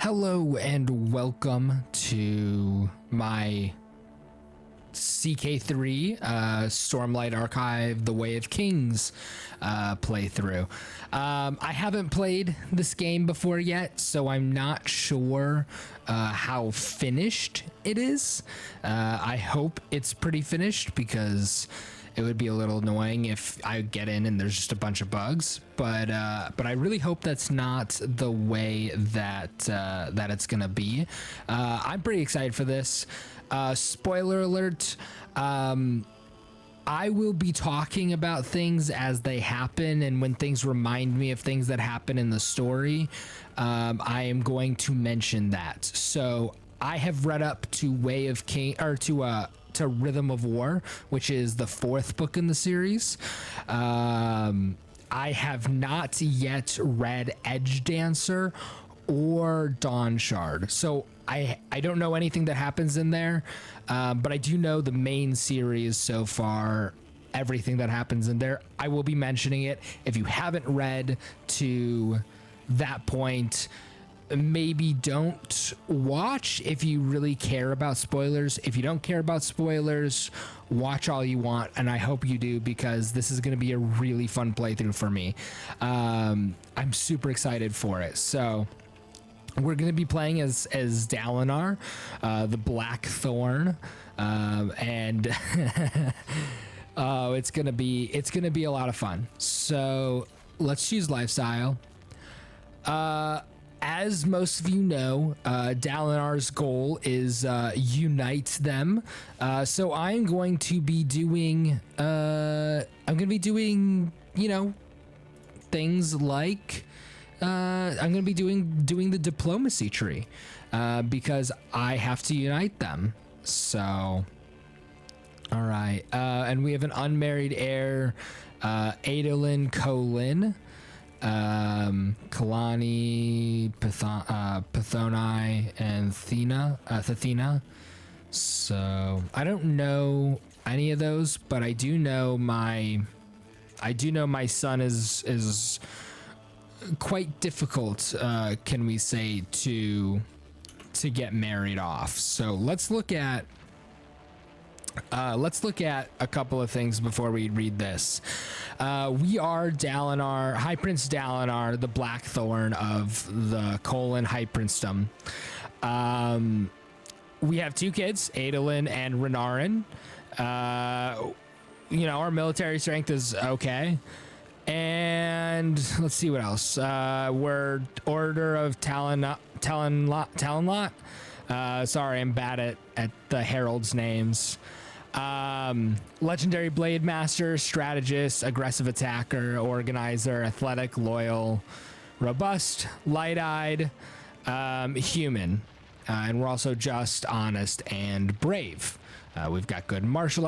Hello and welcome to my CK3 Stormlight Archive The Way of Kings playthrough. I haven't played this game before yet, so I'm not sure how finished it is. I hope it's pretty finished because it would be a little annoying if I get in and there's just a bunch of bugs, but I really hope that's not the way that that it's gonna be. I'm pretty excited for this. Spoiler alert, I will be talking about things as they happen, and when things remind me of things that happen in the story, I am going to mention that. So I have read up to Way of King, or to Rhythm of War, which is the 4th book in the series. I have not yet read Edge Dancer or Dawn Shard, so I don't know anything that happens in there, but I do know the main series so far, everything that happens in there. I will be mentioning it. If you haven't read to that point, maybe don't watch if you really care about spoilers. If you don't care about spoilers, watch all you want, and I hope you do, because this is going to be a really fun playthrough for me. I'm super excited for it. So we're going to be playing as Dalinar, the Black Thorn, and oh, it's going to be a lot of fun. So let's choose lifestyle. As most of you know, Dalinar's goal is unite them. So I'm going to be doing, you know, things like I'm going to be doing the diplomacy tree because I have to unite them. So, all right, and we have an unmarried heir, House Kholin. Kalani, Pathoni, and Thethina. So I don't know any of those, but I do know my son is quite difficult, can we say, to get married off. So let's look at a couple of things before we read this. We are Dalinar, High Prince Dalinar, the Blackthorn of the Kholin High Princedom. We have 2 kids, Adolin and Renarin. You know, our military strength is okay. And let's see what else. We're Order of Talonlot. Sorry, I'm bad at the heralds' names. Legendary Blade Master, Strategist, Aggressive Attacker, Organizer, Athletic, Loyal, Robust, Light-Eyed, Human. And we're also Just, Honest, and Brave. We've got good martial.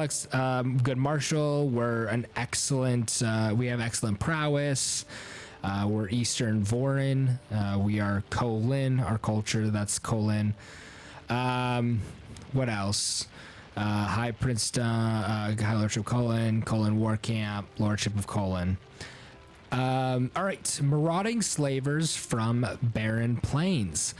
We're an excellent. We have excellent prowess. We're Eastern Vorin. We are Kholin. Our culture, that's Kholin. What else? High Princedom, High Lordship Kholin, Kholin War Camp, Lordship of Kholin. All right, marauding slavers from barren plains.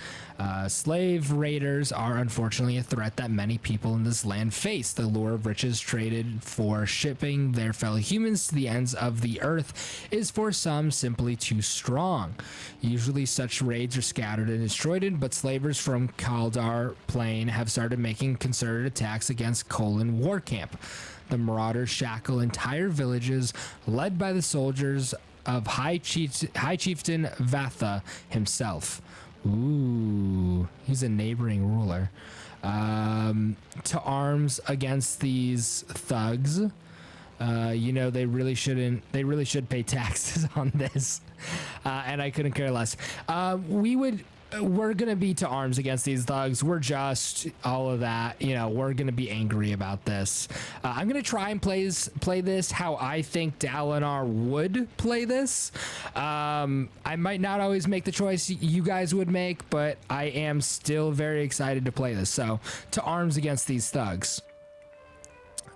Slave raiders are unfortunately a threat that many people in this land face. The lure of riches traded for shipping their fellow humans to the ends of the earth is for some simply too strong. Usually such raids are scattered and destroyed, but slavers from Kaldar Plain have started making concerted attacks against Kholin War Camp. The marauders shackle entire villages led by the soldiers of High Chieftain Vatha himself. Ooh, he's a neighboring ruler. To arms against these thugs. You know, they really should pay taxes on this. And I couldn't care less. We're gonna be to arms against these thugs. We're just all of that. You know, we're gonna be angry about this. I'm gonna try and play this how I think Dalinar would play this. I might not always make the choice you guys would make, but I am still very excited to play this. So, to arms against these thugs.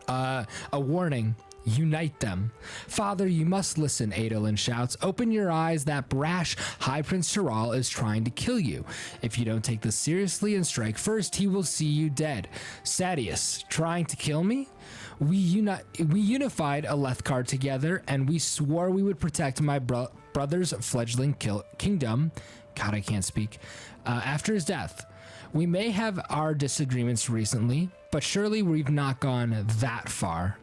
A warning. Unite them. Father, you must listen, Adolin shouts. Open your eyes, that brash High Prince Taral is trying to kill you. If you don't take this seriously and strike first, he will see you dead. Sadius, trying to kill me? We unified a Lethkar together, and we swore we would protect my brother's fledgling kingdom. God, I can't speak. After his death. We may have our disagreements recently, but surely we've not gone that far.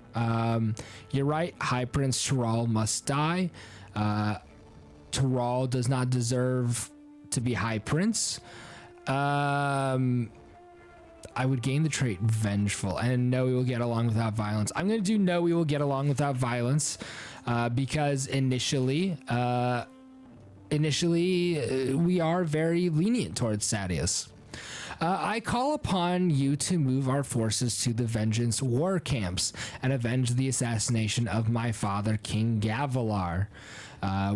You're right, High Prince Taral must die. Taral does not deserve to be High Prince. I would gain the trait Vengeful and know we will get along without violence. I'm going to do know we will get along without violence because initially we are very lenient towards Sadius. I call upon you to move our forces to the Vengeance war camps and avenge the assassination of my father, King Gavilar.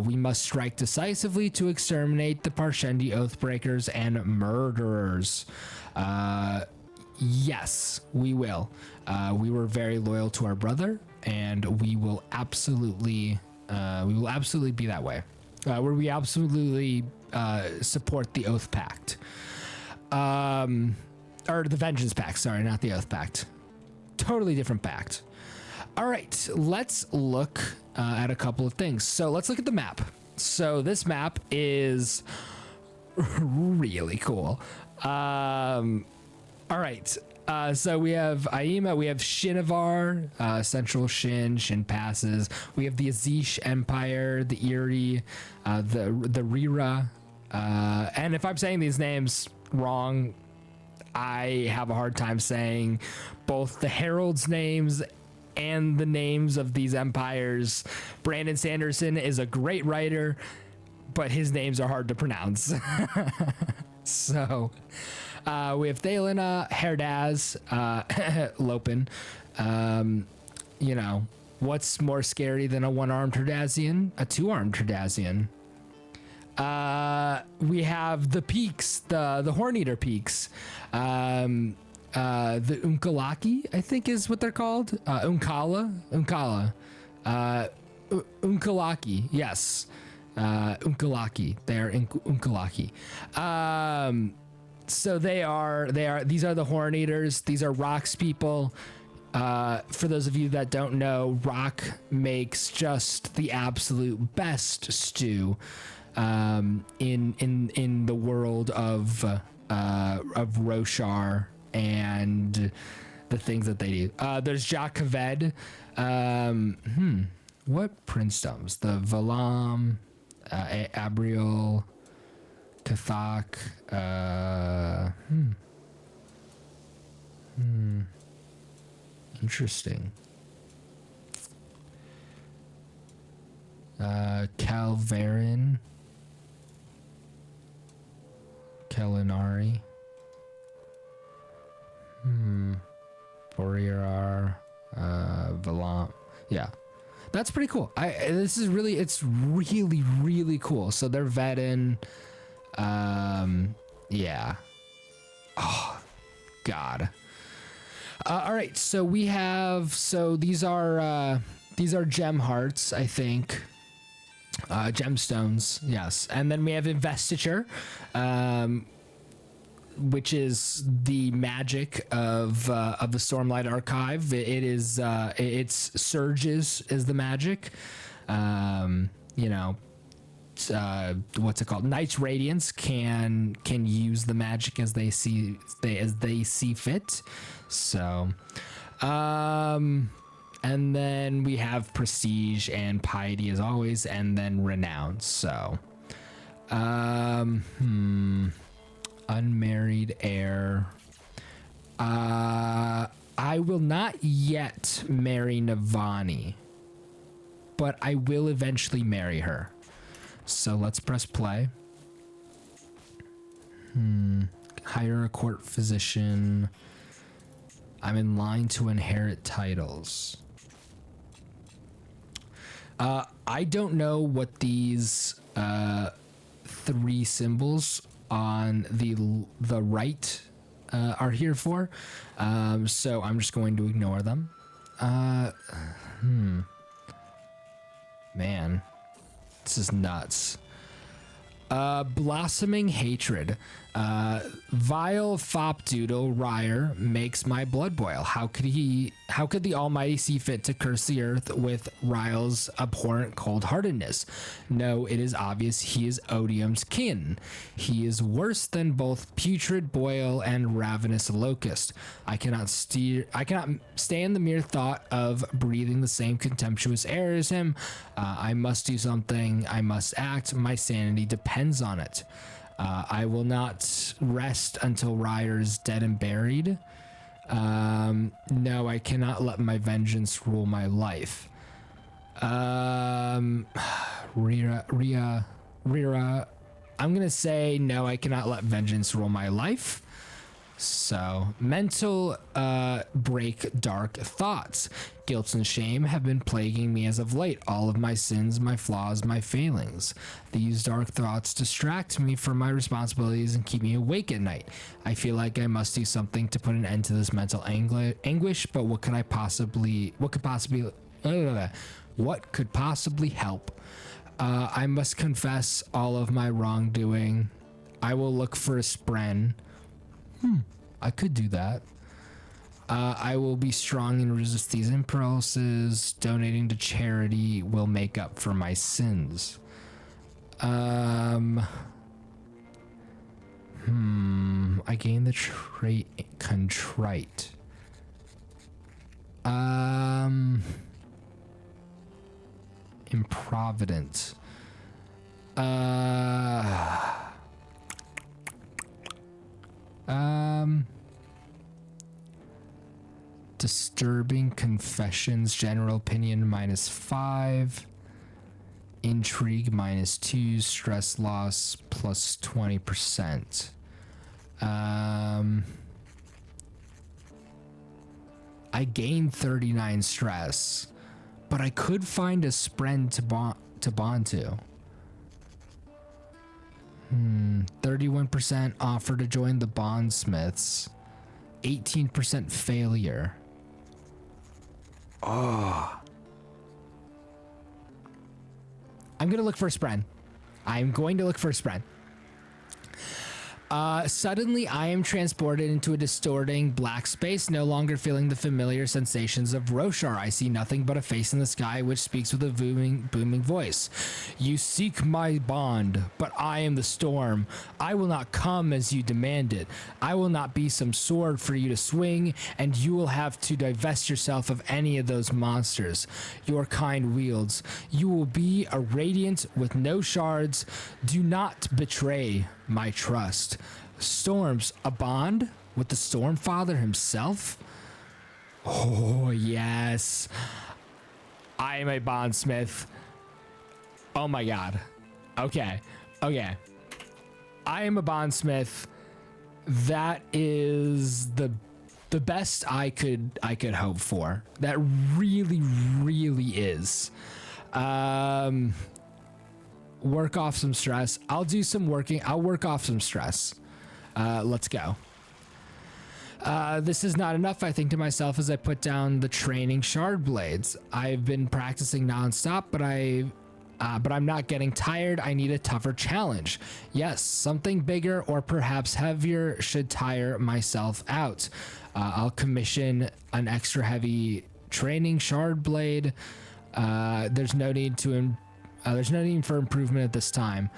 We must strike decisively to exterminate the Parshendi Oathbreakers and murderers. Yes, we will. We were very loyal to our brother, and we will absolutely be that way. Where we absolutely support the Oath Pact. Or the Vengeance Pact, sorry, not the Oath Pact. Totally different pact. All right, let's look at a couple of things. So let's look at the map. So this map is really cool. All right, so we have Aima, we have Shinovar, Central Shin Passes. We have the Azish Empire, the Erie, the Rira. And if I'm saying these names wrong, I have a hard time saying both the heralds' names and the names of these empires. Brandon Sanderson is a great writer, but his names are hard to pronounce. So we have Thalina, Herdaz, Lopin. You know, what's more scary than a one-armed Herdazian? A two-armed Herdazian. We have the peaks, the Horn-Eater peaks. The Unkalaki, I think is what they're called. Unkala. Unkalaki, yes. Unkalaki. They are Unkalaki. So these are the Horn-Eaters. These are Rock's people. For those of you that don't know, Rock makes just the absolute best stew in the world of Roshar and the things that they do. There's Jacques Kaved. What princedoms? The Valam, Abriel, Kathak. Interesting. Calvarin. Kalinari. Boriar. Valant. Yeah. That's pretty cool. It's really cool. So they're Vedin. Yeah. Oh, God. All right. So we have, these are gem hearts, I think. Gemstones, yes. And then we have Investiture, which is the magic of the Stormlight Archive. It's Surges is the magic. You know, what's it called? Knight's Radiance can use the magic as they see fit. So, and then we have Prestige and Piety as always, and then Renown. So, unmarried heir. I will not yet marry Navani, but I will eventually marry her. So let's press play. Hire a court physician. I'm in line to inherit titles. I don't know what these three symbols on the right are here for, so I'm just going to ignore them. Man, this is nuts. Blossoming hatred. Vile fopdoodle Ryer makes my blood boil. How could the Almighty see fit to curse the earth with Ryle's abhorrent cold-heartedness? No, it is obvious he is Odium's kin. He is worse than both putrid boil and ravenous locust. I cannot stand the mere thought of breathing the same contemptuous air as him. I must do something. I must act. My sanity depends on it. I will not rest until Ryer is dead and buried. No, I cannot let my vengeance rule my life. Rira, I'm gonna say no, I cannot let vengeance rule my life. So, mental break, dark thoughts. Guilt and shame have been plaguing me as of late. All of my sins, my flaws, my failings. These dark thoughts distract me from my responsibilities and keep me awake at night. I feel like I must do something to put an end to this mental anguish, but what could possibly help? I must confess all of my wrongdoing. I will look for a spren. I could do that. I will be strong and resist these impulses. Donating to charity will make up for my sins. I gain the trait contrite. Improvident. Disturbing confessions, general opinion -5, intrigue -2, stress loss plus 20%. I gained 39 stress, but I could find a spren to bond to. 31% offer to join the bondsmiths, 18% failure. Oh. I'm gonna look for a spren. I'm going to look for a spren. Suddenly, I am transported into a distorting black space, no longer feeling the familiar sensations of Roshar. I see nothing but a face in the sky which speaks with a booming voice. You seek my bond, but I am the storm. I will not come as you demanded. I will not be some sword for you to swing, and you will have to divest yourself of any of those monsters your kind wields. You will be a radiant with no shards. Do not betray my trust. Storms, a bond with the Stormfather himself? Oh, yes. I am a bondsmith. Oh my god. Okay. I am a bondsmith. That is the best I could hope for. That really is. Work off some stress. I'll work off some stress. Let's go. This is not enough, I think to myself as I put down the training shard blades. I've been practicing nonstop, but I'm not getting tired. I need a tougher challenge. Yes, something bigger or perhaps heavier should tire myself out. I'll commission an extra heavy training shard blade. There's no need for improvement at this time.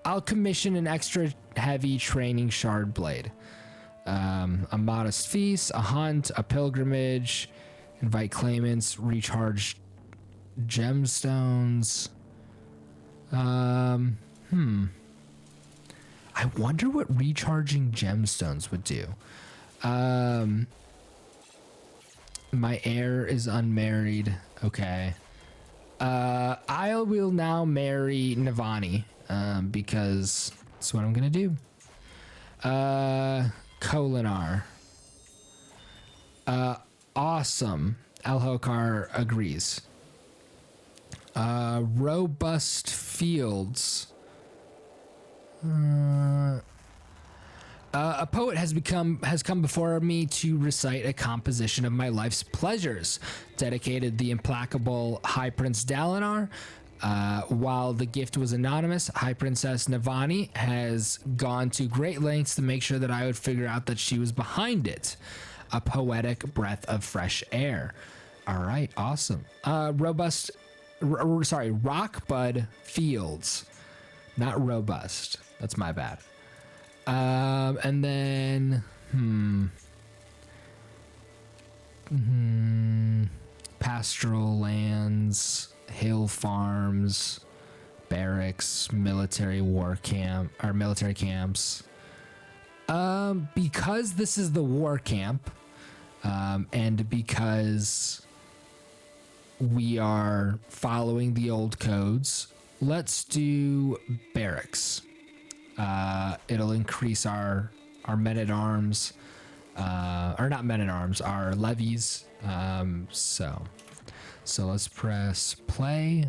I'll commission an extra heavy training shard blade. A modest feast, a hunt, a pilgrimage, invite claimants, recharge gemstones. I wonder what recharging gemstones would do. My heir is unmarried. Okay. I will now marry Navani, because that's what I'm gonna do. Kholinar. Awesome. Alhokar agrees. Robust fields. A poet has come before me to recite a composition of my life's pleasures, dedicated the implacable High Prince Dalinar. While the gift was anonymous, High Princess Navani has gone to great lengths to make sure that I would figure out that she was behind it. A poetic breath of fresh air. All right, awesome. Rockbud Fields, not robust. That's my bad. And then, pastoral lands, hill farms, barracks, military camps. Because this is the war camp, and because we are following the old codes, let's do barracks. It'll increase our men-at-arms, or not men-at-arms, our levies. So let's press play.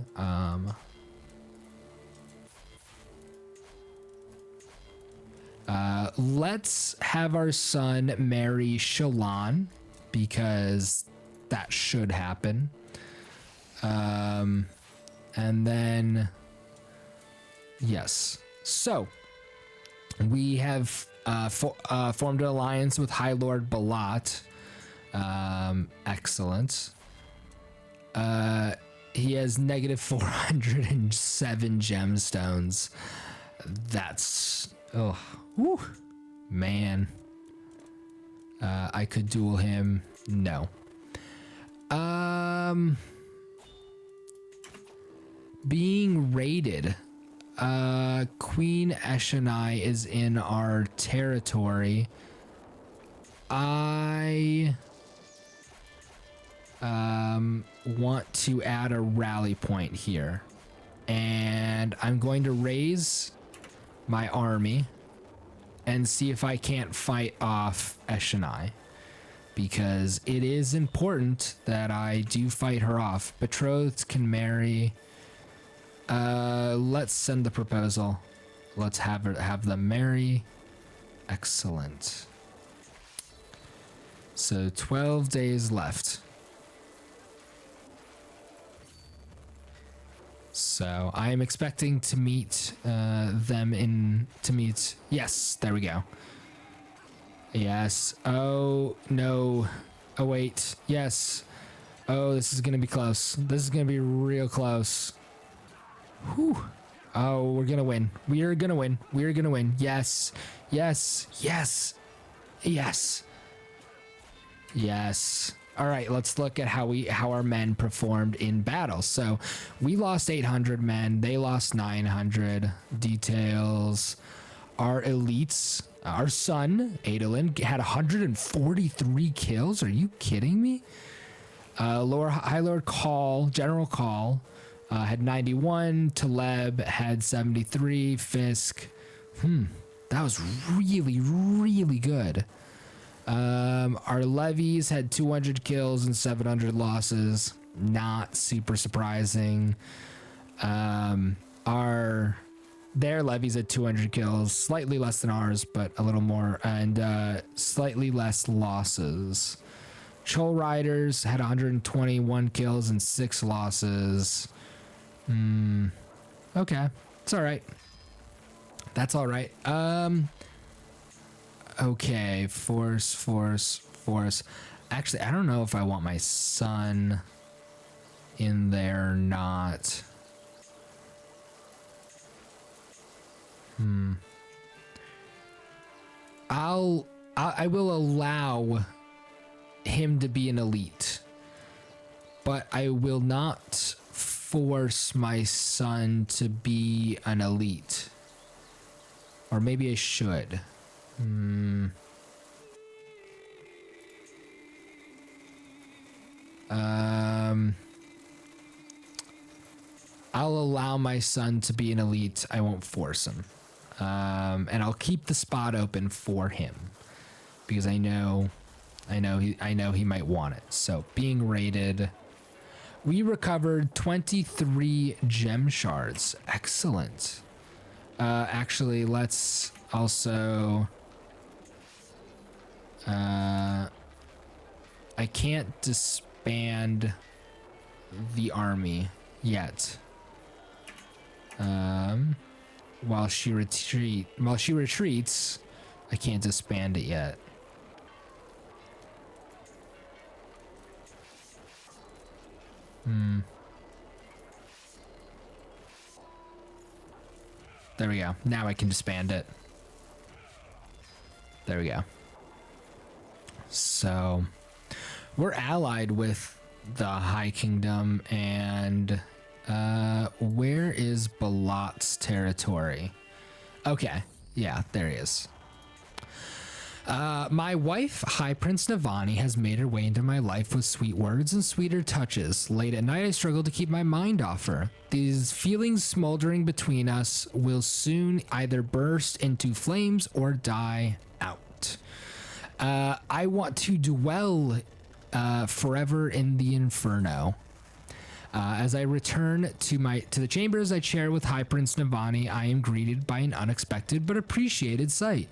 Let's have our son marry Shallan, because that should happen. And then, yes. So we have formed an alliance with High Lord Balat. Excellent. He has negative 407 gemstones. That's man. I could duel him. No. Being raided. Queen Eshonai is in our territory. I want to add a rally point here, and I'm going to raise my army and see if I can't fight off Eshonai, because it is important that I do fight her off. Betrothed can marry. Let's send the proposal. Let's have them marry. Excellent. So 12 days left. So I am expecting to meet yes, there we go. Yes. Oh no. Oh wait. Yes. Oh, this is gonna be close. This is gonna be real close. Whew. Oh, we're gonna win. We are gonna win. We are gonna win. Yes. Yes. Yes. Yes. Yes. All right, let's look at how our men performed in battle. So we lost 800 men. They lost 900. Details. Our elites, our son, Adolin, had 143 kills. Are you kidding me? High Lord Call, General Call, had 91. Taleb had 73. Fisk, that was really, really good. Our levies had 200 kills and 700 losses. Not super surprising. Their levies had 200 kills, slightly less than ours, but a little more, and slightly less losses. Chol Riders had 121 kills and 6 losses. Okay, it's all right. That's all right. Okay, force. Actually, I don't know if I want my son in there or not. I will allow him to be an elite, but I will not force my son to be an elite. Or maybe I should. I'll allow my son to be an elite. I won't force him. And I'll keep the spot open for him because I know he might want it. So being rated, we recovered 23 gem shards. Excellent. Actually, let's also I can't disband the army yet. While she retreats, I can't disband it yet. There we go. Now I can disband it. There we go. So we're allied with the High Kingdom, and where is Balat's territory? Okay, yeah, there he is. My wife, High Prince Navani, has made her way into my life with sweet words and sweeter touches. Late at night, I struggle to keep my mind off her. These feelings smoldering between us will soon either burst into flames or die out. I want to dwell forever in the inferno. As I return to the chambers I share with High Prince Navani, I am greeted by an unexpected but appreciated sight.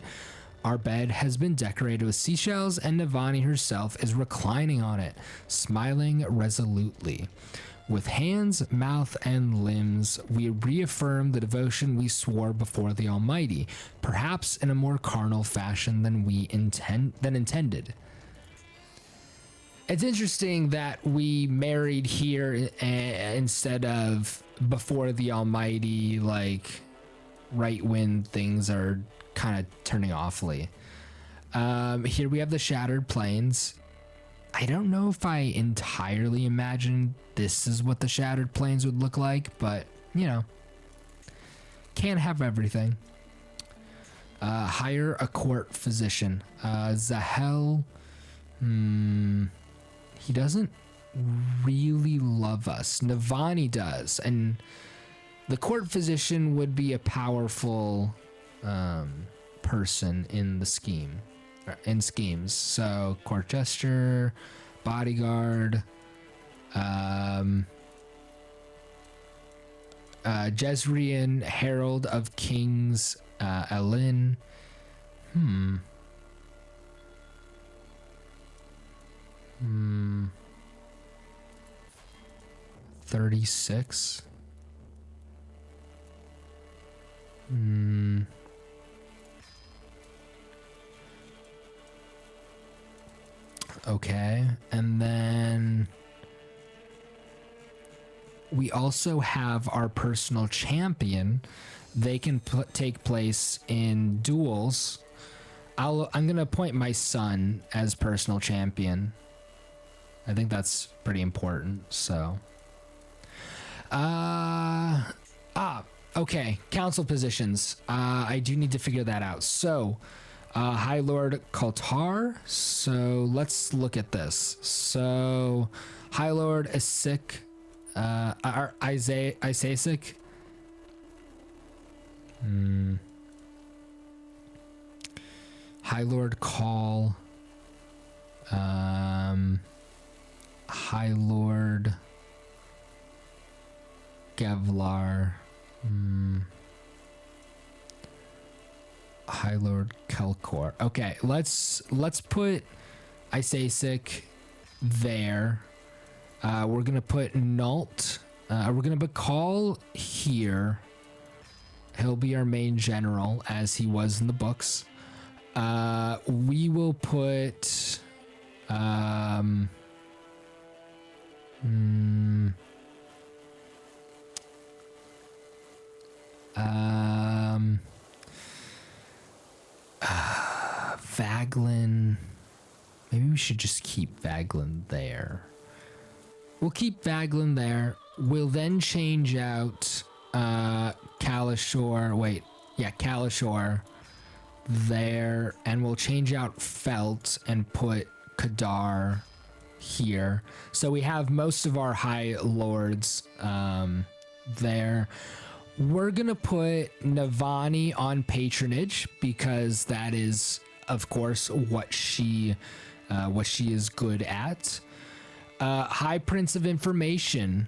Our bed has been decorated with seashells, and Navani herself is reclining on it, smiling resolutely. With hands, mouth, and limbs, we reaffirm the devotion we swore before the Almighty, perhaps in a more carnal fashion than intended. It's interesting that we married here instead of before the Almighty, like right when things are kind of turning awfully. Here we have the Shattered Plains. I don't know if I entirely imagined this is what the Shattered Plains would look like, but you know, can't have everything. Hire a court physician. Zahel, he doesn't really love us. Navani does, and the court physician would be a powerful person in the schemes. So court jester, bodyguard, Jezreel, herald of kings, Elin. 36. Okay, and then we also have our personal champion. They can take place in duels. I'm gonna appoint my son as personal champion. I think that's pretty important. So, okay, council positions. I do need to figure that out. So, High Lord Kaltar. So let's look at this. So, High Lord Isaac, Isaac. High Lord Call. High Lord Gavlar. High Lord Kelkor. Okay, let's put Isaac there. We're gonna put Nalt. We're gonna put Call here. He'll be our main general as he was in the books. We will put Vaglin. Maybe we should just keep Vaglin there. We'll keep Vaglin there. We'll then change out Kalashor. Wait, yeah, Kalashor there, and we'll change out Felt and put Kadar here. So we have most of our high lords there. We're gonna put Navani on patronage because that is, of course, what she is good at. High Prince of Information,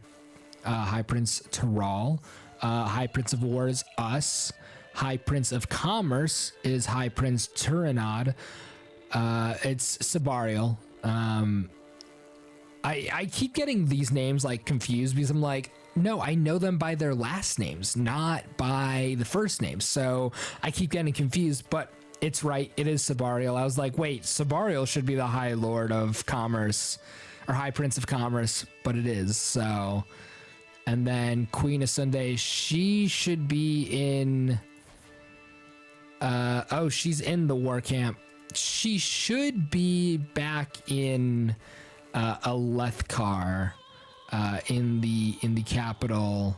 High Prince Taral. High Prince of War is us. High Prince of Commerce is High Prince Turanad. It's Sabarial. I keep getting these names like confused because I'm like, no, I know them by their last names, not by the first names. So I keep getting confused, but it's right. It is Sabarial. I was like, wait, Sabarial should be the High Lord of Commerce or High Prince of Commerce, but it is. So, and then Queen of Sunday, she should be in, oh, she's in the war camp. She should be back in Alethkar, in the capital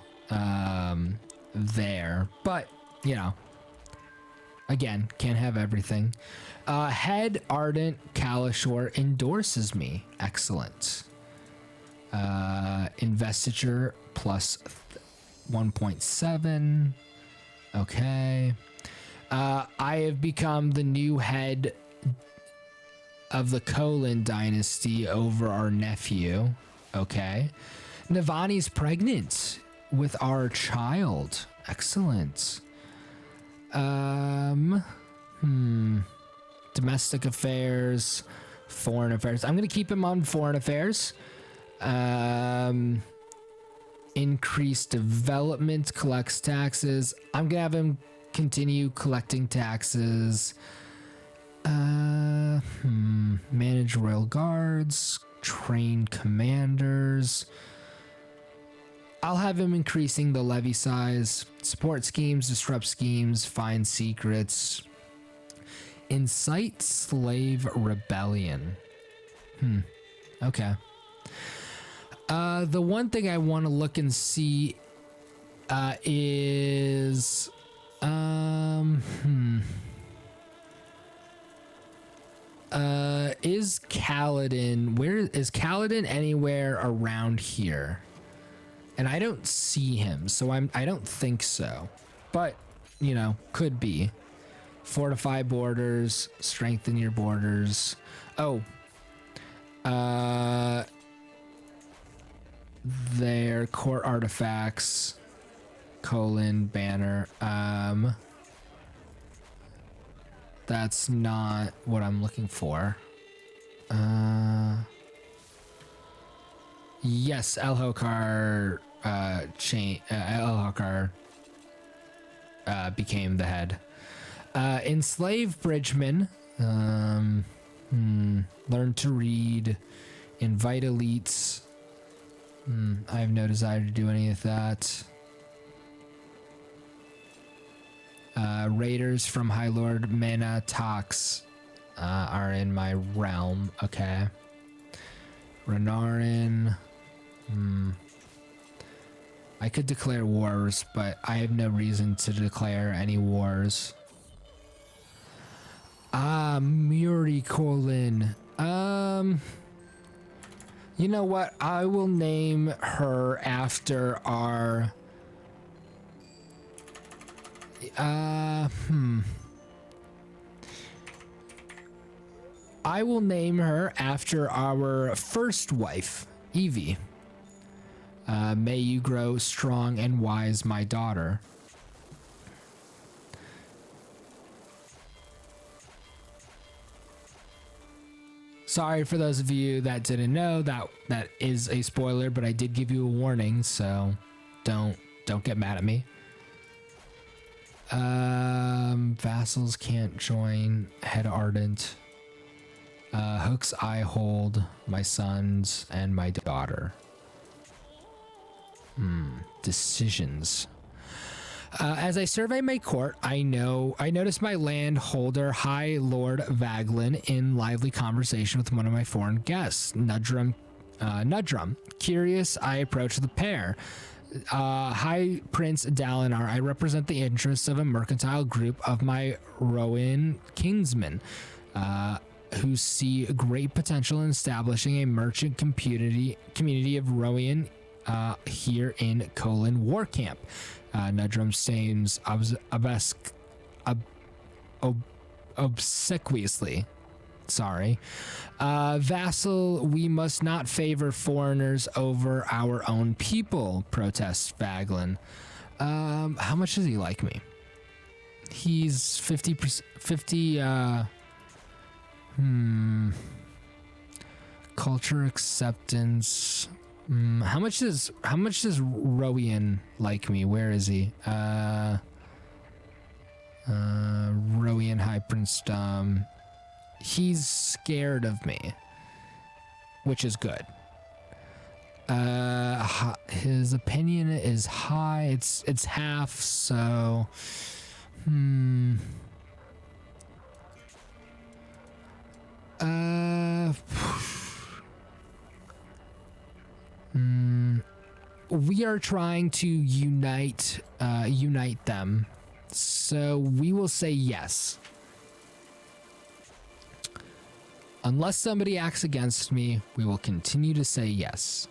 there, but you know, again, can't have everything. Head Ardent Kalashor endorses me. Excellent. Investiture plus 1.7. Okay. I have become the new head of the Kholin dynasty over our nephew. Okay. Navani's pregnant with our child. Excellent. Domestic affairs, foreign affairs. I'm gonna keep him on foreign affairs. Increased development, collects taxes. I'm gonna have him continue collecting taxes. Manage royal guards, train commanders. I'll have him increasing the levy size, support schemes, disrupt schemes, find secrets, incite slave rebellion. Okay. The one thing I want to look and see is is Kaladin, where is Kaladin anywhere around here? And I don't see him, so I don't think so. But, you know, could be. Fortify borders, strengthen your borders. Oh. Their court artifacts. Kholin banner. That's not what I'm looking for. Yes, Elhokar Elhokar became the head. Enslave Bridgeman. Learn to read. Invite elites. I have no desire to do any of that. Raiders from High Lord Mana Tox are in my realm. Okay. Renarin. I could declare wars, but I have no reason to declare any wars. Muri Kholin. You know what? I will name her after our I will name her after our first wife, Evie. May you grow strong and wise, my daughter. Sorry for those of you that didn't know, that is a spoiler, but I did give you a warning, so don't get mad at me. Vassals can't join. Head Ardent. Hooks I hold, my sons and my daughter. Decisions. As I survey my court, I notice my land holder, High Lord Vaglin, in lively conversation with one of my foreign guests, Nudrum. Curious, I approach the pair. High Prince Dalinar, I represent the interests of a mercantile group of my Rowan kinsmen, who see great potential in establishing a merchant community of Rowan here in Kholin War Camp. Nudrum seems obsequiously. Sorry. Vassal, we must not favor foreigners over our own people, protests Vaglin. How much does he like me? He's 50%, Culture acceptance. How much does Rowian like me? Where is he? Rowian High Princedom. He's scared of me, which is good. His opinion is high. It's half, so we are trying to unite them, so we will say yes. Unless somebody acts against me, we will continue to say yes.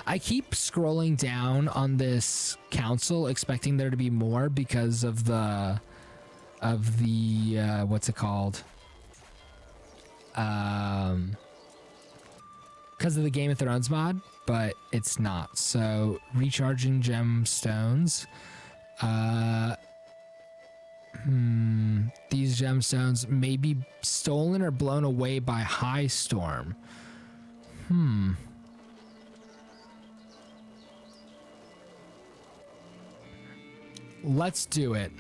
I keep scrolling down on this council, expecting there to be more because of the what's it called? Because of the Game of Thrones mod, but it's not. So recharging gemstones. These gemstones may be stolen or blown away by high storm. Let's do it.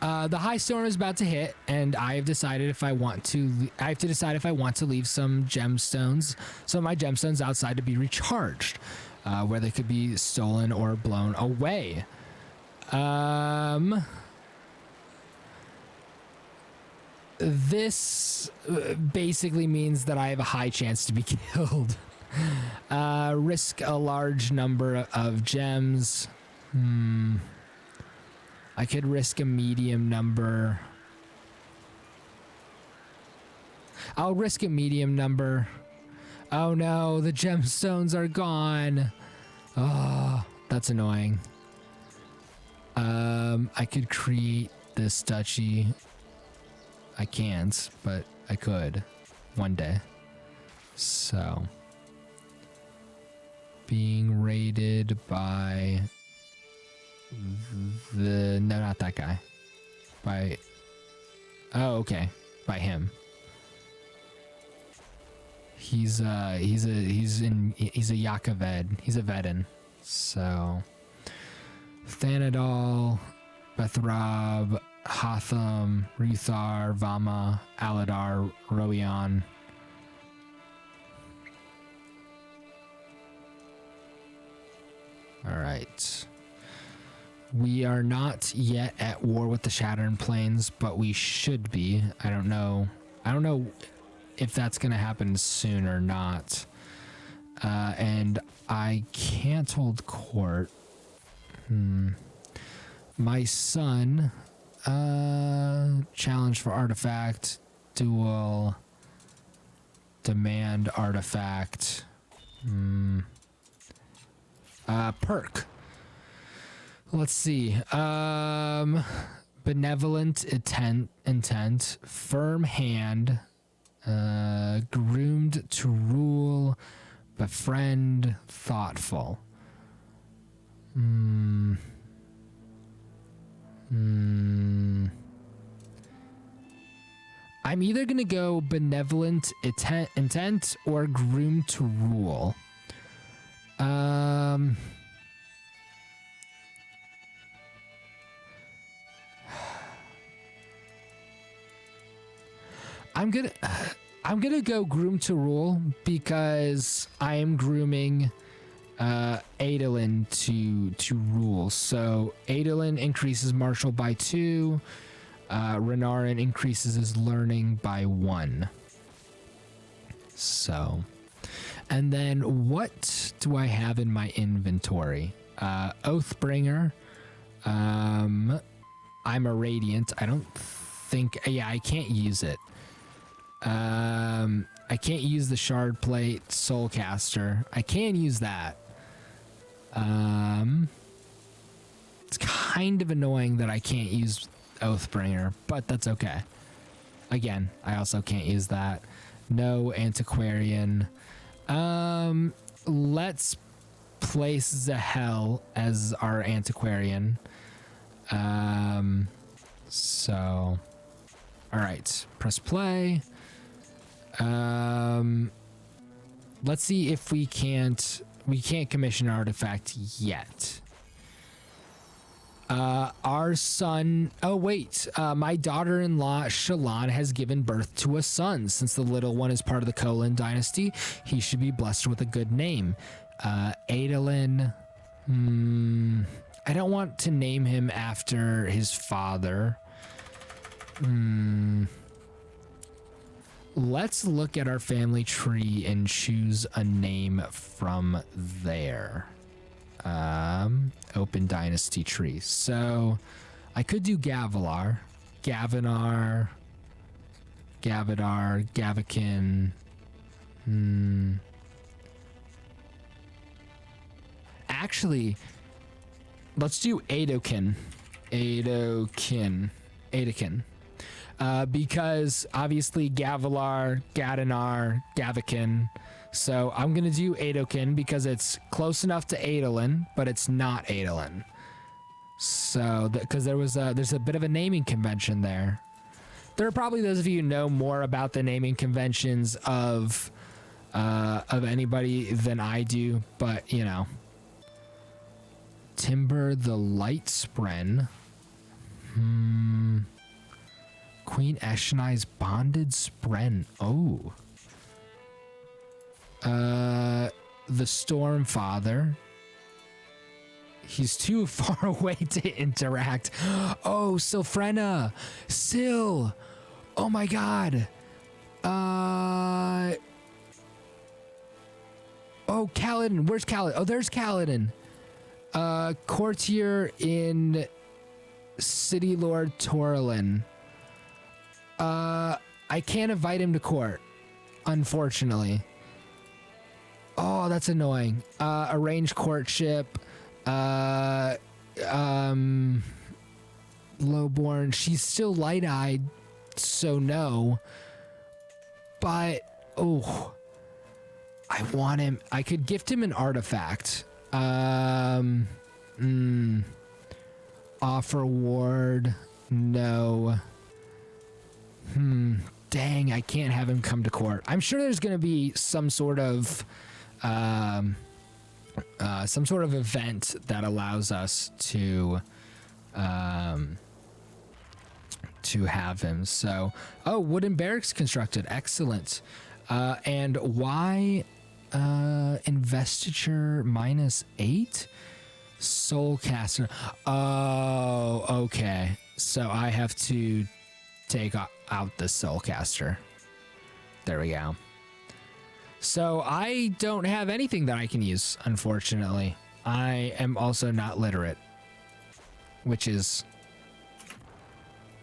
The high storm is about to hit, and I have decided if I want to. I have to decide if I want to leave some gemstones, some of my gemstones outside to be recharged, where they could be stolen or blown away. This basically means that I have a high chance to be killed. Risk a large number of gems. I could risk a medium number. I'll risk a medium number. Oh no, the gemstones are gone. Oh, that's annoying. I could create this duchy. I can't, but I could one day. So, being raided by no, not that guy. By, oh, okay, by him. He's a Yakaved. He's a Vedin. So, Thanadal, Bethrab, Hatham, Ruthar, Vama, Aladar, Roion. All right. We are not yet at war with the Shattered Plains, but we should be. I don't know if that's going to happen soon or not. And I can't hold court. My son, challenge for artifact, duel, demand artifact, perk. Let's see. Benevolent intent, firm hand, groomed to rule, befriend, thoughtful. I'm either gonna go benevolent intent or groomed to rule. I'm gonna go groom to rule because I am grooming Adolin to rule. So Adolin increases martial by 2. Renarin increases his learning by 1. So, and then what do I have in my inventory? Oathbringer. I'm a radiant. I don't think. Yeah, I can't use it. I can't use the shard plate soulcaster. I can use that. It's kind of annoying that I can't use Oathbringer, but that's okay. Again, I also can't use that. No antiquarian. Let's place Zahel as our antiquarian. So, all right, press play. Let's see if we can't commission an artifact yet. Our son, oh wait, my daughter-in-law Shallan has given birth to a son. Since the little one is part of the Kholin dynasty, he should be blessed with a good name. Adolin, I don't want to name him after his father. Let's look at our family tree and choose a name from there. Open dynasty tree. So I could do Gavilar, Gavinar, Gavidar, Gavikin. Actually, let's do Adokin. Because obviously Gavilar, Gadinar, Gavikin. So I'm going to do Adokin because it's close enough to Adolin, but it's not Adolin. So, because there's a bit of a naming convention there. There are probably those of you who know more about the naming conventions of anybody than I do, but you know. Timber the Light Spren. Queen Eshonai's Bonded Spren. Oh. The Stormfather. He's too far away to interact. Oh, Silfrena. Sil. Oh my god. Oh, Kaladin. Where's Kaladin? Oh, there's Kaladin. Courtier in City Lord Torlin. I can't invite him to court, unfortunately. Oh, that's annoying. Arranged courtship. Lowborn. She's still light-eyed, so no. But, oh, I want him. I could gift him an artifact. Offer ward. No. Dang, I can't have him come to court. I'm sure there's going to be some sort of event that allows us to have him. So, oh, wooden barracks constructed. Excellent. And why investiture -8? Soulcaster. Oh, okay. So I have to take out the Soulcaster. There we go. So I don't have anything that I can use, unfortunately. I am also not literate, which is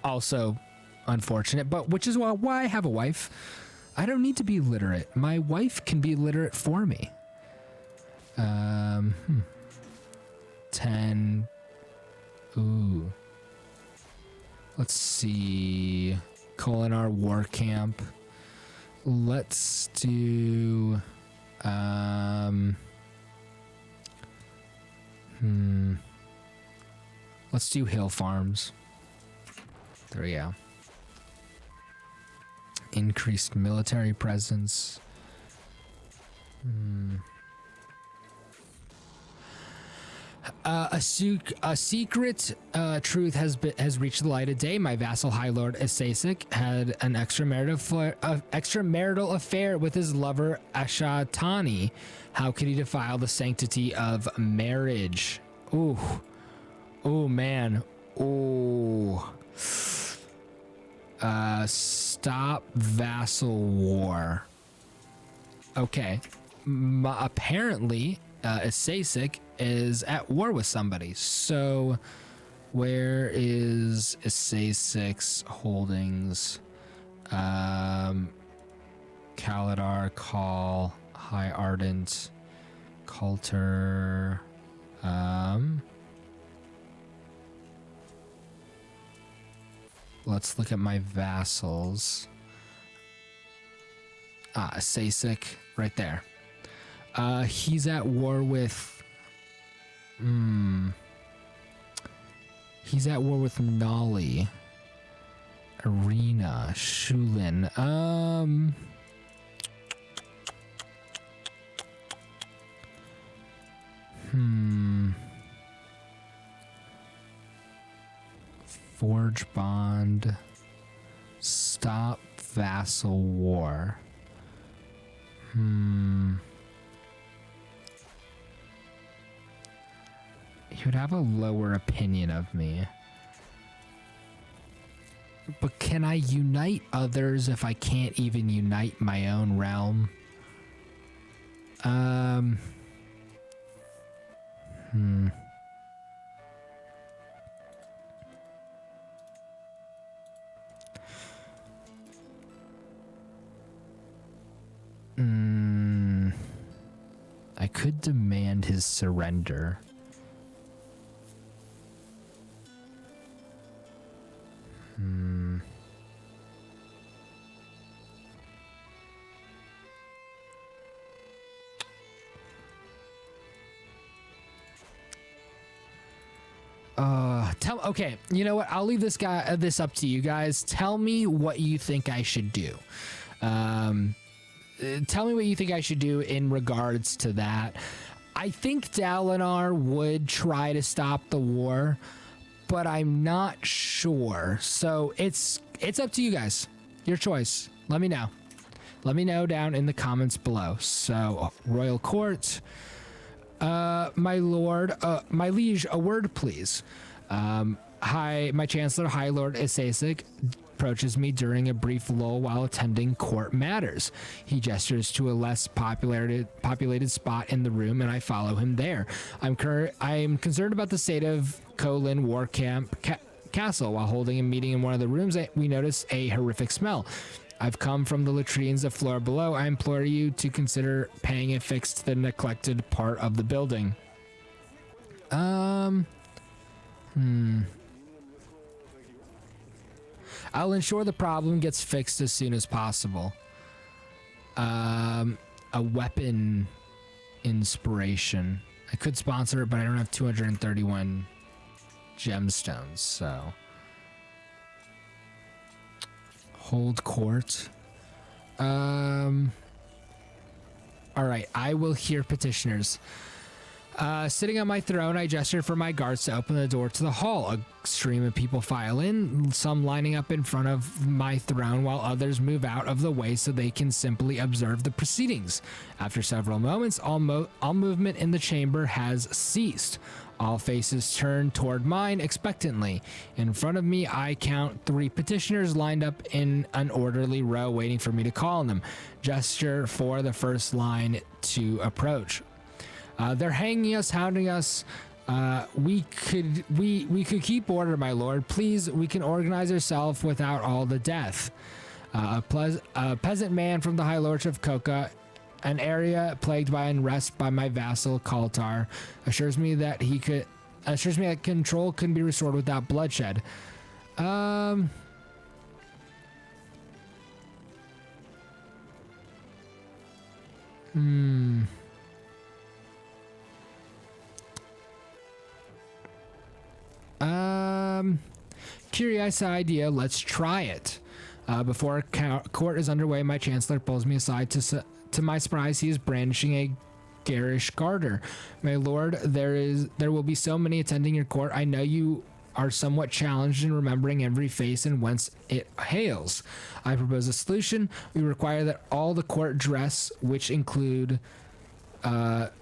also unfortunate, but which is why I have a wife. I don't need to be literate. My wife can be literate for me. 10. Ooh. Let's see. Kholinar War Camp. Let's do let's do Hill Farms. There we go. Increased military presence. A secret truth has reached the light of day. My vassal High Lord Asasik had an extramarital affair with his lover Ashatani. How could he defile the sanctity of marriage? Ooh, oh man, ooh. Stop vassal war. Okay, apparently Asasik is at war with somebody. So where is Asasik's holdings? Kaladar, Call, High Ardent, Coulter. Let's look at my vassals. Asasik, right there. He's at war with He's at war with Nolly. Arena. Shulin. Forge bond. Stop vassal war. He would have a lower opinion of me. But can I unite others if I can't even unite my own realm? I could demand his surrender. Okay, you know what? I'll leave this up to you guys. Tell me what you think I should do. Tell me what you think I should do in regards to that. I think Dalinar would try to stop the war, but I'm not sure. So it's up to you guys. Your choice. Let me know. Let me know down in the comments below. So, Royal Court. My lord, my liege, a word please. Hi, my Chancellor, High Lord Isasic approaches me during a brief lull while attending court matters. He gestures to a less populated spot in the room, and I follow him there. I'm concerned about the state of Kholin War Camp Castle. While holding a meeting in one of the rooms, we notice a horrific smell. I've come from the latrines of floor below. I implore you to consider paying a fix to the neglected part of the building. I'll ensure the problem gets fixed as soon as possible. A weapon inspiration. I could sponsor it, but I don't have 231 gemstones, so. Hold court. All right, I will hear petitioners. Sitting on my throne, I gestured for my guards to open the door to the hall. A stream of people file in, some lining up in front of my throne while others move out of the way so they can simply observe the proceedings. After several moments, all movement in the chamber has ceased. All faces turn toward mine expectantly. In front of me, I count 3 petitioners lined up in an orderly row waiting for me to call on them. Gesture for the first line to approach. They're hanging us, hounding us. We could keep order, my lord. Please, we can organize ourselves without all the death. A peasant man from the High Lordship of Koka, an area plagued by unrest by my vassal Kaltar, assures me that control can be restored without bloodshed. Curious idea, let's try it. Before court is underway, my chancellor pulls me aside. To my surprise, he is brandishing a garish garter. My lord, there will be so many attending your court. I know you are somewhat challenged in remembering every face and whence it hails. I propose a solution. We require that all the court dress, which include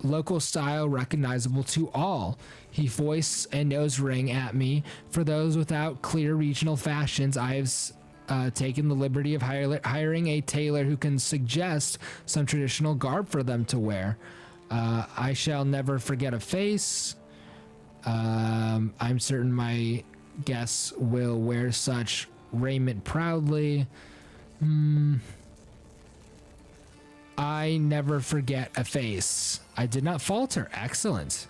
local style recognizable to all. He foists a nose ring at me. For those without clear regional fashions, I have taken the liberty of hiring a tailor who can suggest some traditional garb for them to wear. I shall never forget a face. I'm certain my guests will wear such raiment proudly. I never forget a face. I did not falter. Excellent.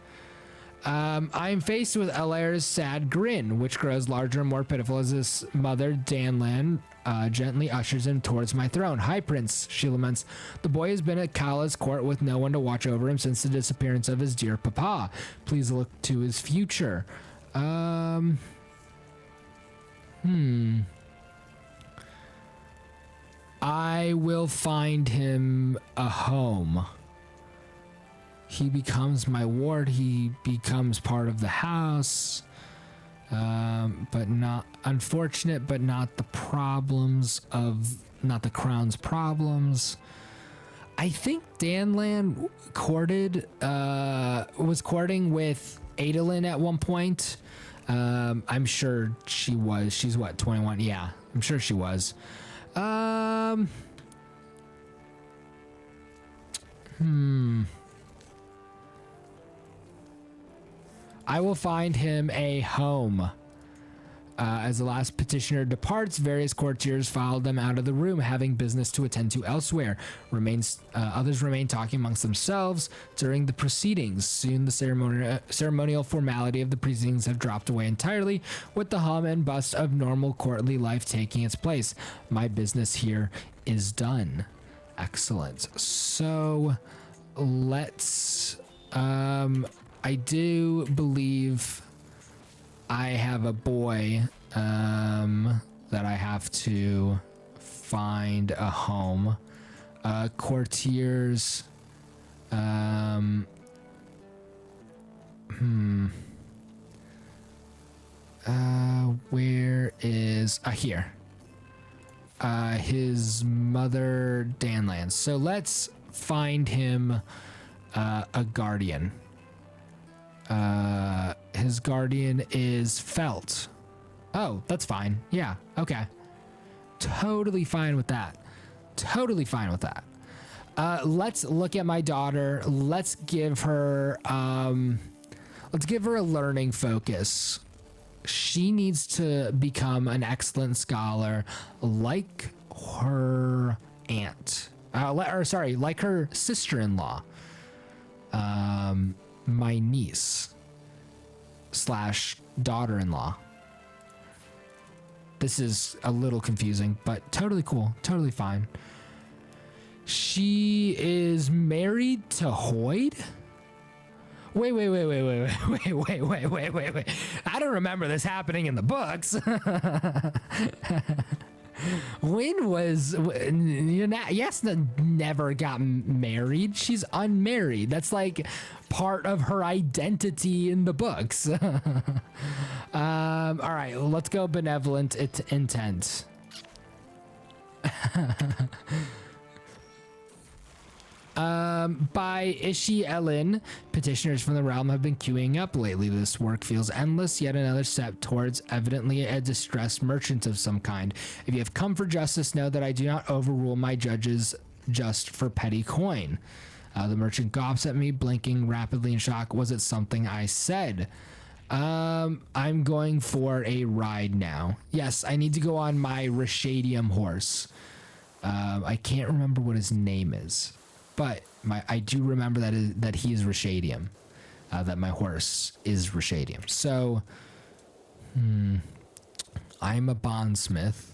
I'm faced with Alair's sad grin, which grows larger and more pitiful as his mother, Danlan, gently ushers him towards my throne. Hi, Prince, she laments. The boy has been at Kala's court with no one to watch over him since the disappearance of his dear papa. Please look to his future. I will find him a home. He becomes my ward. He becomes part of the house. But not unfortunate, but not the problems of, not the crown's problems. I think Danlan was courting with Adolin at one point. I'm sure she was. She's what, 21? Yeah, I'm sure she was. I will find him a home. As the last petitioner departs, various courtiers follow them out of the room, having business to attend to elsewhere. Others remain talking amongst themselves during the proceedings. Soon the ceremonial formality of the proceedings have dropped away entirely, with the hum and bust of normal courtly life taking its place. My business here is done. Excellent. So let's... I do believe I have a boy that I have to find a home. Courtiers. Where is... here. His mother, Danlan. So let's find him a guardian. His guardian is Felt. Oh, that's fine. Yeah, okay. Totally fine with that. Totally fine with that. Let's look at my daughter. Let's give her a learning focus. She needs to become an excellent scholar like her aunt. Like her sister-in-law. My niece / daughter-in-law. This is a little confusing, but totally cool. Totally fine. She is married to Hoyd? Wait. I don't remember this happening in the books. When was Yasna never got married? She's unmarried. That's like part of her identity in the books. All right, let's go benevolent intent. By Ishi Ellen, petitioners from the realm have been queuing up lately. This work feels endless, yet another step towards evidently a distressed merchant of some kind. If you have come for justice, know that I do not overrule my judges just for petty coin. The merchant gawps at me, blinking rapidly in shock. Was it something I said? I'm going for a ride now. Yes, I need to go on my Rashadium horse. I can't remember what his name is. But I do remember that he is Rashadium, that my horse is Rashadium. So, I'm a bondsmith.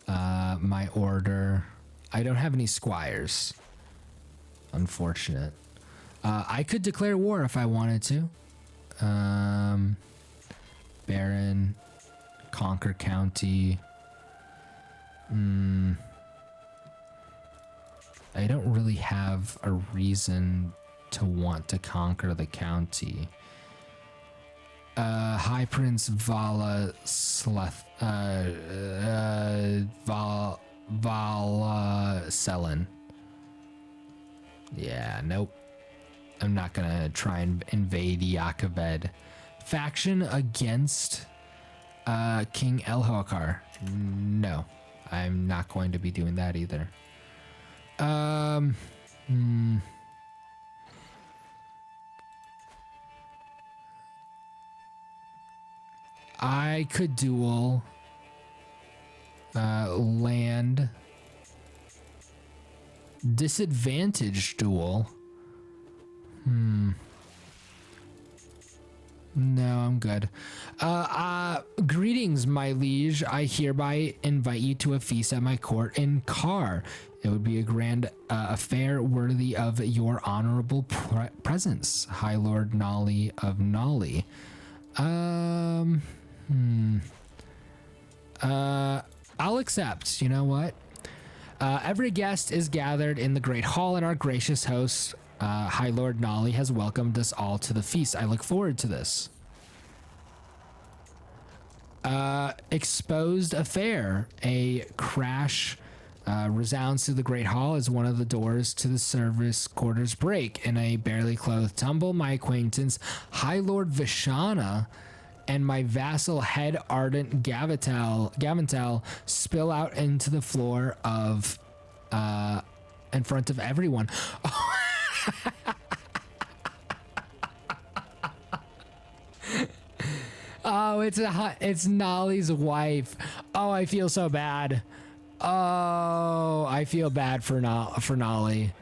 My order, I don't have any squires. Unfortunate. I could declare war if I wanted to. Baron, conquer county. I don't really have a reason to want to conquer the county. High Prince Vala Selin. Yeah, nope. I'm not gonna try and invade Yakaved. Faction against King Elhokar. No, I'm not going to be doing that either. I could duel land, disadvantage duel. I'm good. Greetings, my liege. I hereby invite you to a feast at my court in Kar. It would be a grand affair worthy of your honorable presence, High Lord Nolly of Nolly. I'll accept. You know what? Every guest is gathered in the great hall, and our gracious host, High Lord Nolly, has welcomed us all to the feast. I look forward to this. Exposed affair. A crash resounds through the great hall as one of the doors to the service quarters break. In a barely clothed tumble, my acquaintance, High Lord Vishana, and my vassal head ardent Gavantel spill out into the floor of in front of everyone. Oh, it's Nolly's wife. Oh, I feel so bad. Oh, I feel bad for Nolly.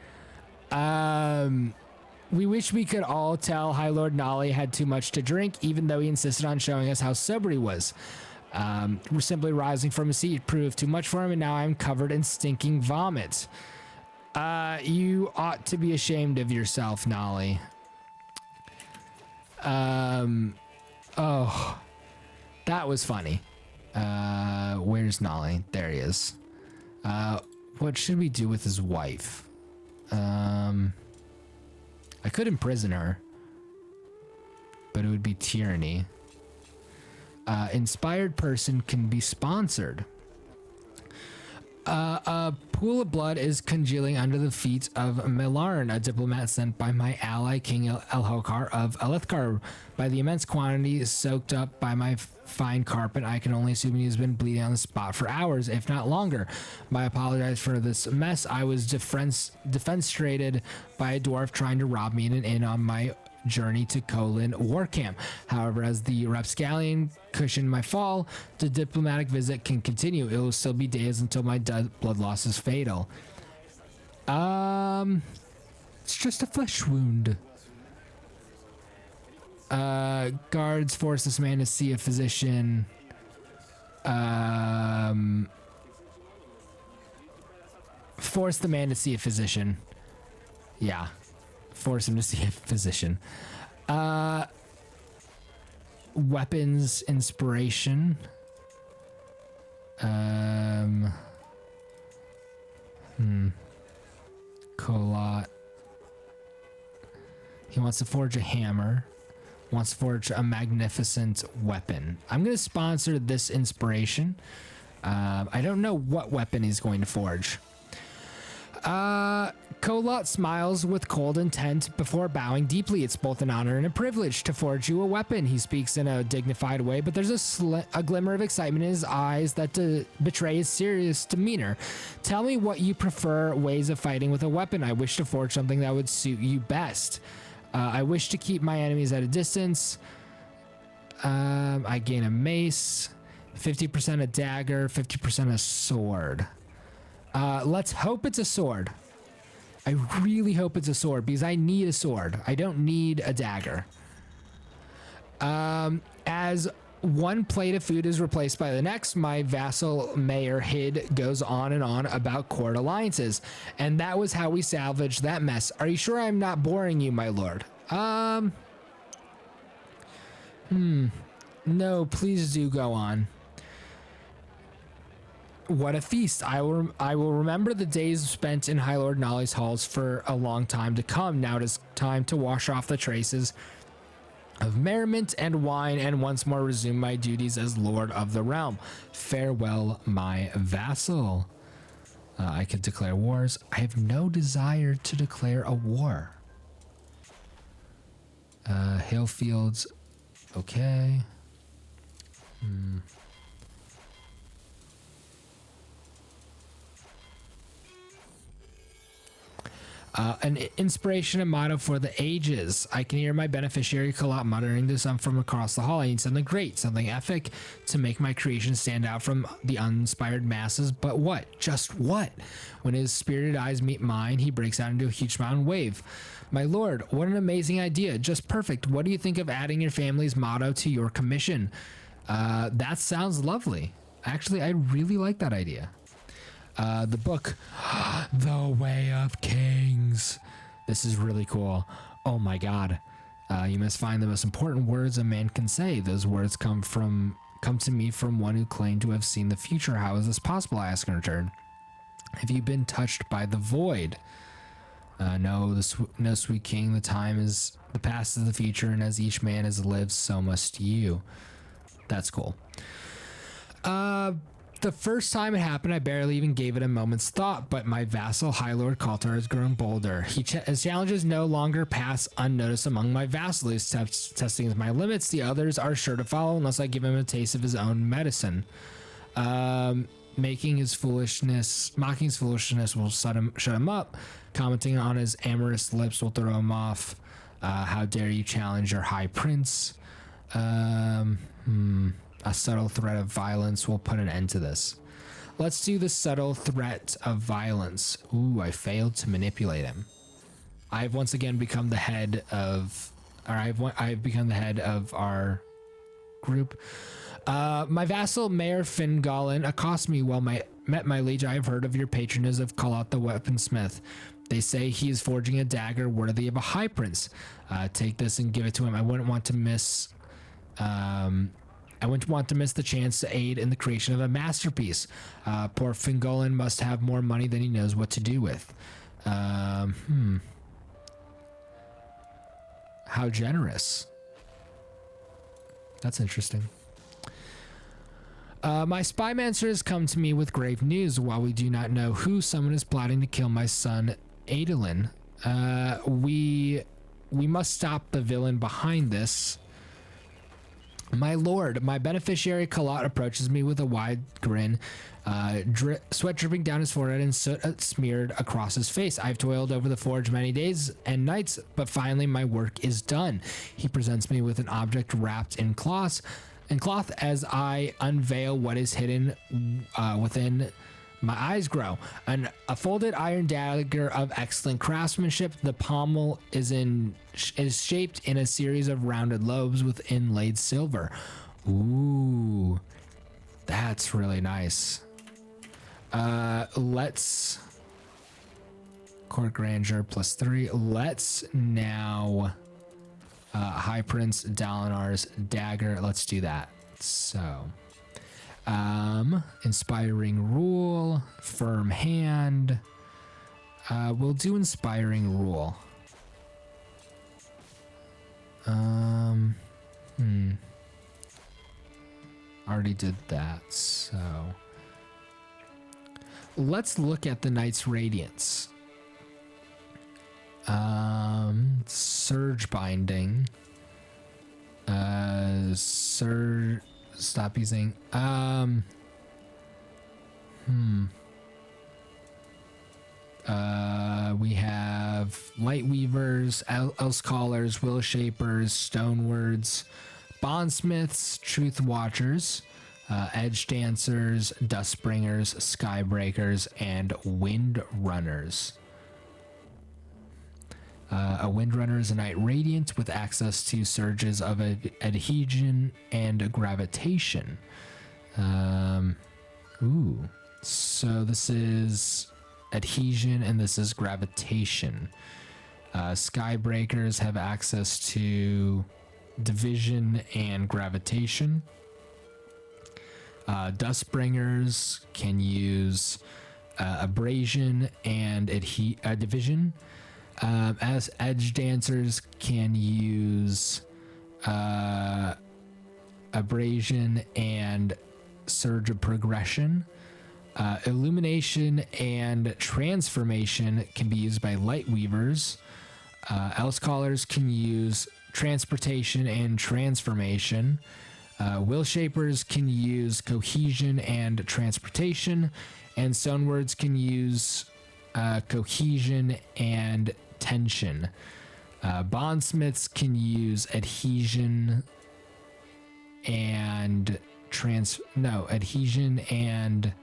We wish we could all tell High Lord Nolly had too much to drink, even though he insisted on showing us how sober he was. We're simply rising from his seat proved too much for him, and now I'm covered in stinking vomit. You ought to be ashamed of yourself, Nolly. Oh, that was funny. Where's Nolly? There he is. What should we do with his wife? I could imprison her, but it would be tyranny. Inspired person can be sponsored. A pool of blood is congealing under the feet of Milarn, a diplomat sent by my ally King Elhokar of Alethkar. By the immense quantity soaked up by my fine carpet, I can only assume he has been bleeding on the spot for hours, if not longer. I apologize for this mess. I was defenestrated by a dwarf trying to rob me in an inn on my journey to Kholin war camp. However, as the rapscallion cushioned my fall, the diplomatic visit can continue. It will still be days until my blood loss is fatal. It's just a flesh wound. Guards force this man to see a physician. Force the man to see a physician. Yeah. Force him to see a physician. Weapons inspiration. Kolot. He wants to forge a hammer. Wants to forge a magnificent weapon. I'm going to sponsor this inspiration. I don't know what weapon he's going to forge. Kolot smiles with cold intent before bowing deeply. It's both an honor and a privilege to forge you a weapon. He speaks in a dignified way, but there's a glimmer of excitement in his eyes that betray his serious demeanor. Tell me what you prefer ways of fighting with a weapon. I wish to forge something that would suit you best. I wish to keep my enemies at a distance. I gain a mace, 50% a dagger, 50% a sword. Let's hope it's a sword. I really hope it's a sword because I need a sword. I don't need a dagger. As one plate of food is replaced by the next, my vassal Mayor Hid goes on and on about court alliances. And that was how we salvaged that mess. Are you sure I'm not boring you, my lord? No, please do go on. What a feast. I will remember the days spent in High Lord Nolly's halls for a long time to come. Now it is time to wash off the traces of merriment and wine and once more resume my duties as Lord of the Realm. Farewell, my vassal. I could declare wars. I have no desire to declare a war. Hillfields. Okay. An inspiration and motto for the ages. I can hear my beneficiary Kalat muttering to some from across the hall. I need something great, something epic to make my creation stand out from the uninspired masses. But what? Just what? When his spirited eyes meet mine, he breaks out into a huge smile and wave. My lord, what an amazing idea. Just perfect. What do you think of adding your family's motto to your commission? That sounds lovely. Actually, I really like that idea. The book, The Way of Kings. This is really cool. Oh my god. You must find the most important words a man can say. Those words come to me from one who claimed to have seen the future. How is this possible? I ask in return. Have you been touched by the void? No, sweet king. The time is the past is the future, and as each man has lived, so must you. That's cool. The first time it happened, I barely even gave it a moment's thought, but my vassal, High Lord Kaltar, has grown bolder. His challenges no longer pass unnoticed among my vassal. He's testing my limits. The others are sure to follow unless I give him a taste of his own medicine. Mocking his foolishness will shut him up. Commenting on his amorous lips will throw him off. How dare you challenge your high prince? A subtle threat of violence will put an end to this. Let's do the subtle threat of violence. Ooh, I failed to manipulate him. I've once again become the head of, I've become the head of our group. My vassal, Mayor Fingolin, accosts me while met my liege. I have heard of your patronage of Kalat the weaponsmith. They say he is forging a dagger worthy of a high prince. Take this and give it to him. I wouldn't want to miss the chance to aid in the creation of a masterpiece. Poor Fingolin must have more money than he knows what to do with. How generous. That's interesting. My spymancer has come to me with grave news. While we do not know who, someone is plotting to kill my son, Adolin. We must stop the villain behind this. My lord, my beneficiary Kalat approaches me with a wide grin, sweat dripping down his forehead and soot smeared across his face. I've toiled over the forge many days and nights, but finally my work is done. He presents me with an object wrapped in cloth as I unveil what is hidden within. My eyes grow. A folded iron dagger of excellent craftsmanship. The pommel is shaped in a series of rounded lobes with inlaid silver. Ooh, that's really nice. Let's court grandeur +3. Let's now High Prince Dalinar's dagger. Let's do that. So. Inspiring rule, firm hand. We'll do inspiring rule. Already did that, so let's look at the Knight's Radiance. Surge binding. Stop using we have light weavers, else callers, will shapers, stone words, bondsmiths, truth watchers, edge dancers, dust bringers, sky breakers, and wind runners. A windrunner is a knight radiant with access to surges of adhesion and gravitation. So this is adhesion and this is gravitation. Skybreakers have access to division and gravitation. Dustbringers can use abrasion and division. As edge dancers can use abrasion and surge of progression. Illumination and transformation can be used by light weavers. Else callers can use transportation and transformation. Will shapers can use cohesion and transportation, and stonewords can use cohesion, and tension. Bondsmiths can use adhesion and adhesion and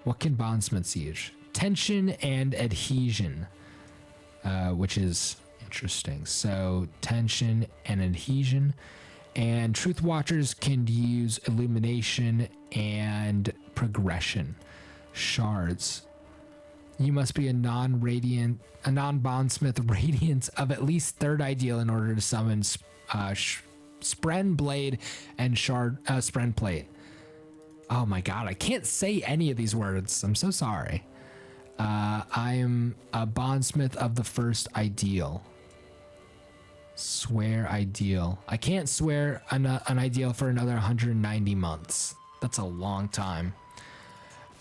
what can bondsmiths use? Tension and adhesion, which is interesting. So tension and adhesion. And truth watchers can use illumination and progression. Shards. You must be a non-bondsmith radiant of at least third ideal in order to summon Spren Blade and Spren Plate. Oh my god, I can't say any of these words. I'm so sorry. I am a bondsmith of the first ideal. Swear ideal. I can't swear an ideal for another 190 months. That's a long time.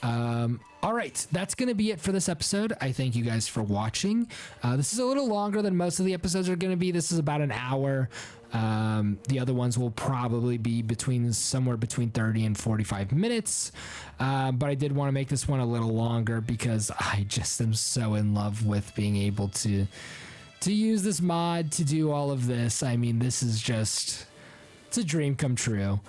All right, that's going to be it for this episode. I thank you guys for watching. This is a little longer than most of the episodes are going to be. This is about an hour. The other ones will probably be somewhere between 30 and 45 minutes. But I did want to make this one a little longer because I just am so in love with being able to use this mod to do all of this. I mean, this is just, it's a dream come true.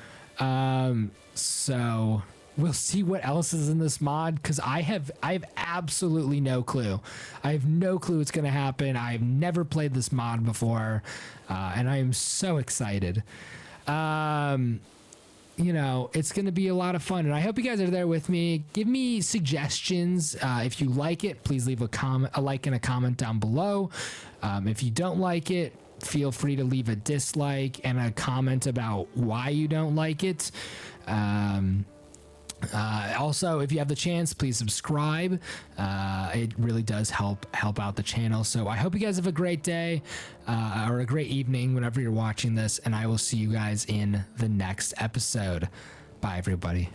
So we'll see what else is in this mod, because I have absolutely no clue. I have no clue what's going to happen. I've never played this mod before, and I am so excited. It's going to be a lot of fun, and I hope you guys are there with me. Give me suggestions. If you like it, please leave a like and a comment down below. If you don't like it, feel free to leave a dislike and a comment about why you don't like it. Also, if you have the chance, please subscribe. It really does help out the channel. So I hope you guys have a great day or a great evening whenever you're watching this, and I will see you guys in the next episode. Bye, everybody.